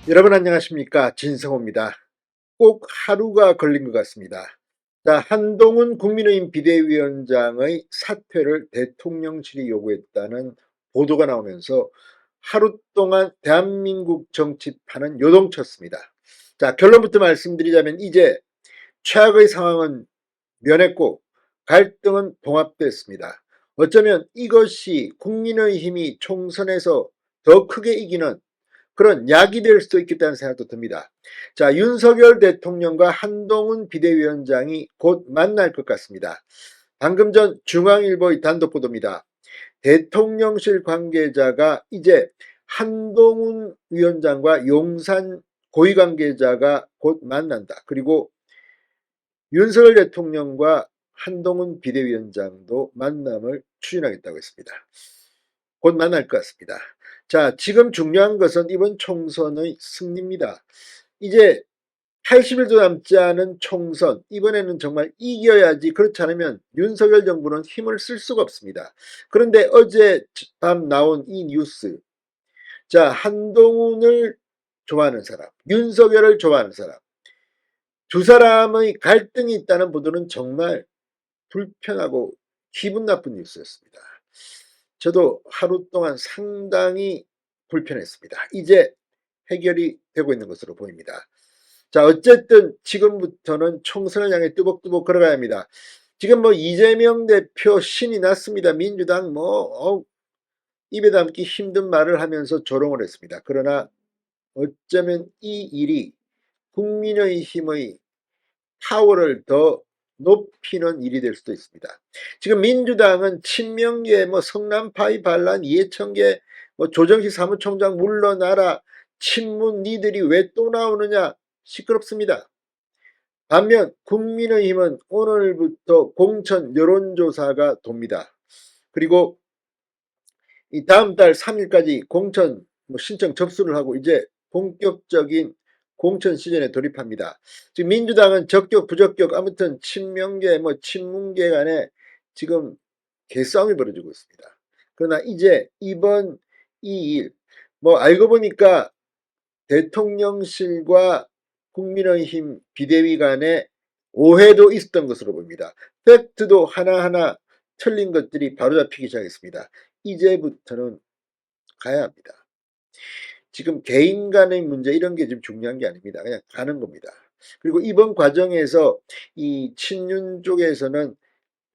여러분 안녕하십니까, 진성호입니다. 꼭 하루가 걸린 것 같습니다. 자, 한동훈 국민의힘 비대위원장의 사퇴를 대통령실이 요구했다는 보도가 나오면서 하루 동안 대한민국 정치판은 요동쳤습니다. 자, 결론부터 말씀드리자면 이제 최악의 상황은 면했고 갈등은 봉합됐습니다. 어쩌면 이것이 국민의힘이 총선에서 더 크게 이기는 그런 약이 될 수도 있겠다는 생각도 듭니다. 자, 윤석열 대통령과 한동훈 비대위원장이 곧 만날 것 같습니다. 방금 전 중앙일보의 단독 보도입니다. 대통령실 관계자가 이제 한동훈 위원장과 용산 고위 관계자가 곧 만난다. 그리고 윤석열 대통령과 한동훈 비대위원장도 만남을 추진하겠다고 했습니다. 곧 만날 것 같습니다. 자, 지금 중요한 것은 이번 총선의 승리입니다. 이제 80일도 남지 않은 총선, 이번에는 정말 이겨야지. 그렇지 않으면 윤석열 정부는 힘을 쓸 수가 없습니다. 그런데 어젯밤 나온 이 뉴스, 자, 한동훈을 좋아하는 사람, 윤석열을 좋아하는 사람, 두 사람의 갈등이 있다는 보도는 정말 불편하고 기분 나쁜 뉴스였습니다. 저도 하루 동안 상당히 불편했습니다. 이제 해결이 되고 있는 것으로 보입니다. 자, 어쨌든 지금부터는 총선을 향해 뚜벅뚜벅 걸어가야 합니다. 지금 뭐 이재명 대표 신이 났습니다. 민주당 입에 담기 힘든 말을 하면서 조롱을 했습니다. 그러나 어쩌면 이 일이 국민의힘의 파워를 더 높이는 일이 될 수도 있습니다. 지금 민주당은 친명계, 성남파이 반란, 이해청계, 조정식 사무총장 물러나라, 친문 니들이 왜 또 나오느냐 시끄럽습니다. 반면 국민의힘은 오늘부터 공천 여론조사가 돕니다. 그리고 이 다음 달 3일까지 공천 신청 접수를 하고 이제 본격적인 공천 시즌에 돌입합니다. 지금 민주당은 적격 부적격 아무튼 친명계 친문계 간에 지금 개싸움이 벌어지고 있습니다. 그러나 이제 이번 이 일 알고 보니까 대통령실과 국민의힘 비대위 간에 오해도 있었던 것으로 보입니다. 팩트도 하나하나 틀린 것들이 바로잡히기 시작했습니다. 이제부터는 가야 합니다. 지금 개인 간의 문제 이런 게 지금 중요한 게 아닙니다. 그냥 가는 겁니다. 그리고 이번 과정에서 이 친윤 쪽에서는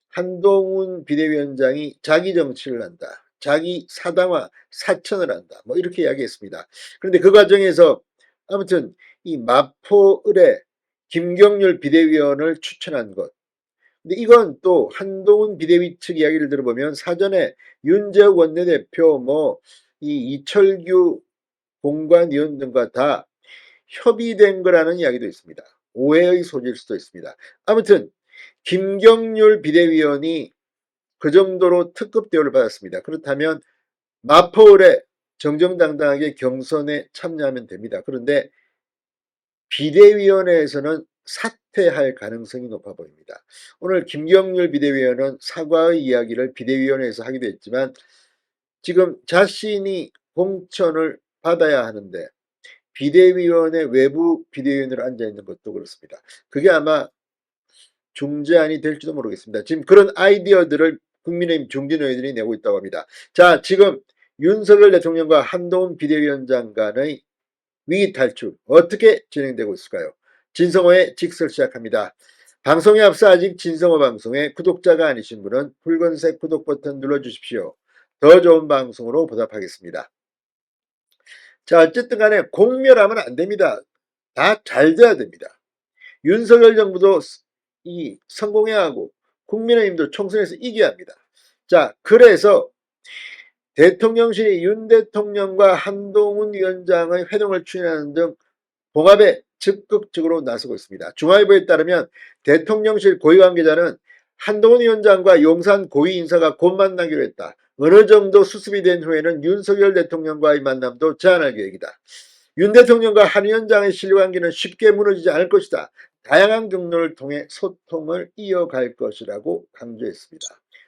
한동훈 비대위원장이 자기 정치를 한다. 자기 사당화, 사천을 한다. 이렇게 이야기했습니다. 그런데 그 과정에서 아무튼 이 마포을에 김경률 비대위원을 추천한 것. 근데 이건 또 한동훈 비대위 측 이야기를 들어보면 사전에 윤재욱 원내대표 이 이철규 공관위원 등과 다 협의된 거라는 이야기도 있습니다. 오해의 소지일 수도 있습니다. 아무튼 김경률 비대위원이 그 정도로 특급 대우를 받았습니다. 그렇다면 마포을에 정정당당하게 경선에 참여하면 됩니다. 그런데 비대위원회에서는 사퇴할 가능성이 높아 보입니다. 오늘 김경률 비대위원은 사과의 이야기를 비대위원회에서 하기도 했지만 지금 자신이 공천을 받아야 하는데 비대위원회 외부 비대위원으로 앉아있는 것도 그렇습니다. 그게 아마 중재안이 될지도 모르겠습니다. 지금 그런 아이디어들을 국민의힘 중진의원들이 내고 있다고 합니다. 자, 지금 윤석열 대통령과 한동훈 비대위원장 간의 위기 탈출 어떻게 진행되고 있을까요? 진성호의 직설 시작합니다. 방송에 앞서 아직 진성호 방송에 구독자가 아니신 분은 붉은색 구독 버튼 눌러주십시오. 더 좋은 방송으로 보답하겠습니다. 자, 어쨌든 간에 공멸하면 안 됩니다. 다 잘 돼야 됩니다. 윤석열 정부도 성공해야 하고 국민의힘도 총선에서 이겨야 합니다. 자, 그래서 대통령실이 윤 대통령과 한동훈 위원장의 회동을 추진하는 등 봉합에 적극적으로 나서고 있습니다. 중앙일보에 따르면 대통령실 고위 관계자는 한동훈 위원장과 용산 고위 인사가 곧 만나기로 했다. 어느 정도 수습이 된 후에는 윤석열 대통령과의 만남도 제안할 계획이다. 윤 대통령과 한 위원장의 신뢰관계는 쉽게 무너지지 않을 것이다. 다양한 경로를 통해 소통을 이어갈 것이라고 강조했습니다.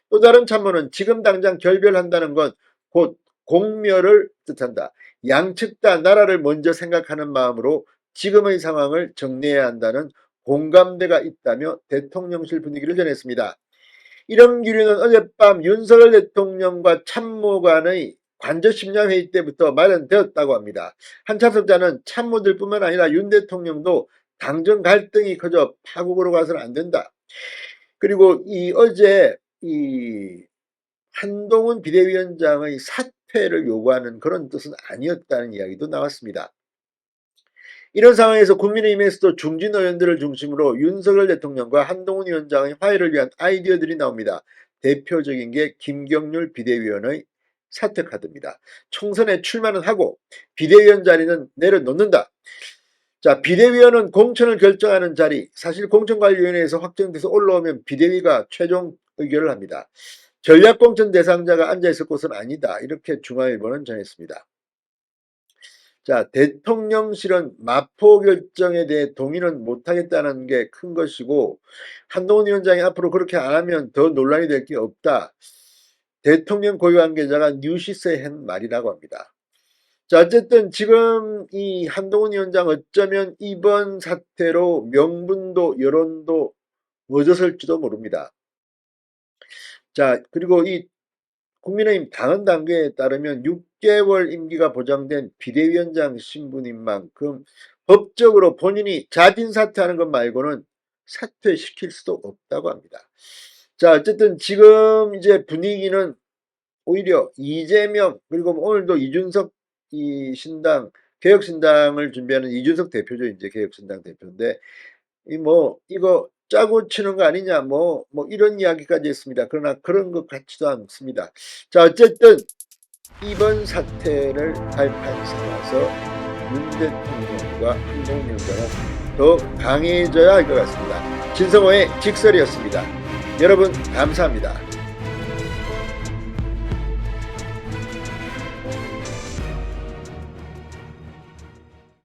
또 다른 참모는 지금 당장 결별한다는 건 곧 공멸을 뜻한다. 양측 다 나라를 먼저 생각하는 마음으로 지금의 상황을 정리해야 한다는 공감대가 있다며 대통령실 분위기를 전했습니다. 이런 기류는 어젯밤 윤석열 대통령과 참모 간의 관저심야회의 때부터 마련되었다고 합니다. 한 참석자는 참모들 뿐만 아니라 윤 대통령도 당정 갈등이 커져 파국으로 가서는 안 된다. 그리고 어제 한동훈 비대위원장의 사퇴를 요구하는 그런 뜻은 아니었다는 이야기도 나왔습니다. 이런 상황에서 국민의힘에서도 중진 의원들을 중심으로 윤석열 대통령과 한동훈 위원장의 화해를 위한 아이디어들이 나옵니다. 대표적인 게 김경률 비대위원의 사퇴 카드입니다. 총선에 출마는 하고 비대위원 자리는 내려놓는다. 자, 비대위원은 공천을 결정하는 자리, 사실 공천관리위원회에서 확정돼서 올라오면 비대위가 최종 의결을 합니다. 전략공천 대상자가 앉아있을 곳은 아니다. 이렇게 중앙일보는 전했습니다. 자, 대통령실은 마포 결정에 대해 동의는 못하겠다는 게 큰 것이고 한동훈 위원장이 앞으로 그렇게 안 하면 더 논란이 될 게 없다. 대통령 고위 관계자가 뉴시스에 한 말이라고 합니다. 자, 어쨌든 지금 이 한동훈 위원장 어쩌면 이번 사태로 명분도 여론도 얻었을지도 모릅니다. 자, 그리고 이 국민의힘 당헌 단계에 따르면 6개월 임기가 보장된 비대위원장 신분인 만큼 법적으로 본인이 자진 사퇴하는 것 말고는 사퇴시킬 수도 없다고 합니다. 자, 어쨌든 지금 이제 분위기는 오히려 이재명 그리고 오늘도 이준석 신당 개혁신당을 준비하는 이준석 대표죠. 이제 개혁신당 대표인데 이거 짜고 치는 거 아니냐 이런 이야기까지 했습니다. 그러나 그런 것 같지도 않습니다. 자, 어쨌든 이번 사태를 발판 삼아서 윤 대통령과 한동훈 위원장은 더 강해져야 할 것 같습니다. 진성호의 직설이었습니다. 여러분 감사합니다.